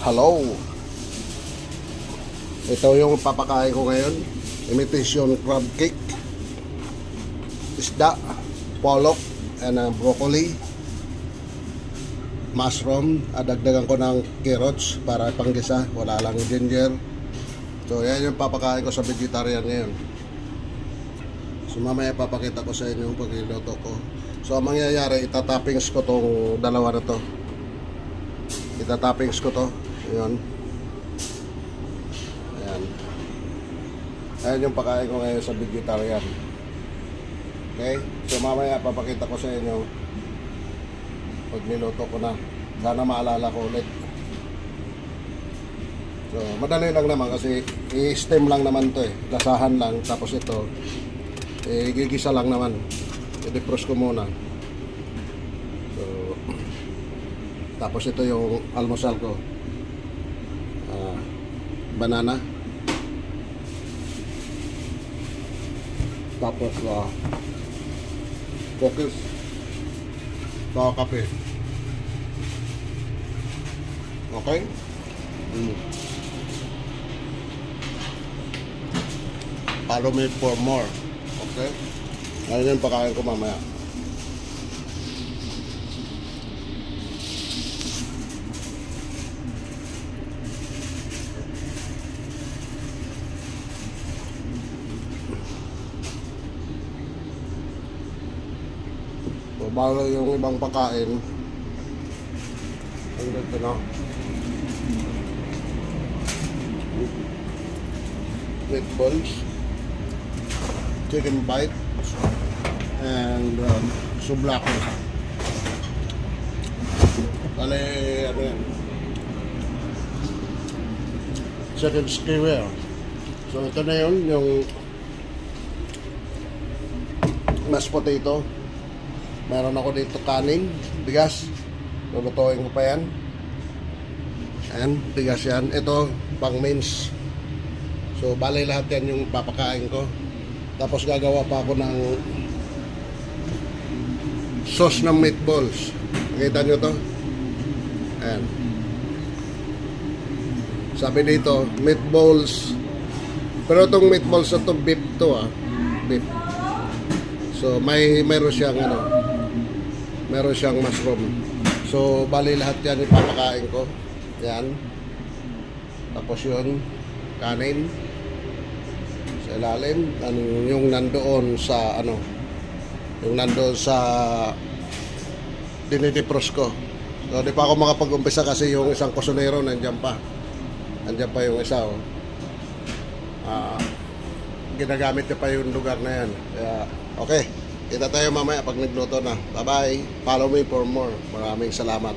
Hello. Ito yung papakain ko ngayon. Imitation crab cake, isda, pollock, and broccoli, mushroom. Dagdagan ko ng carrots para panggisa. Wala lang ginger. So yan yung papakain ko sa vegetarian ngayon. So mamaya papakita ko sa inyo yung pagluluto ko. So ang mangyayari, itatoppings ko tong dalawa na to. Itatoppings ko to. Ayan. Ayan. Ayan yung pakain ko ngayon sa vegetarian. Okay? So mamaya papakita ko sa inyo pag niluto ko na. Sana maalala ko ulit. So madali lang naman kasi i-steam lang naman to eh. Lasahan lang. Tapos ito gigisa lang naman. I-defrost ko muna. So tapos ito yung almusal ko. Banana. Tapos cookies. Saka kape. Okay? Follow me for more. Okay? Ngayon yung pakain ko mamaya. So, bago yung ibang pagkain, ang dito na meatballs, chicken bite, and sublaki. Kali, ano yan, chicken skewer. So ito na yun, yung mashed potato. Meron ako dito kanin, bigas. Lulutuin ko pa yan. Ayan, bigas yan. Ito, pang mains. So, bali lahat yan yung papakain ko. Tapos gagawa pa ako ng sauce ng meatballs. Nakita nyo to? Ayan. Sabi dito, meatballs. Pero itong meatballs na to, beef to beef. So, mayroon siyang meron siyang mushroom. So, bali lahat yan ipapakain ko. Yan. Tapos yun, kanin. Sa ilalim. Yung nandoon sa, yung nandoon sa dinidipros ko. So, di pa ako makapag-umpisa kasi yung isang kusunero nandiyan pa. Nandiyan pa yung isa, ginagamit niya pa yung lugar na yan. Kaya, okay. Kita tayo mamaya pag nagluto na. Bye-bye. Follow me for more. Maraming salamat.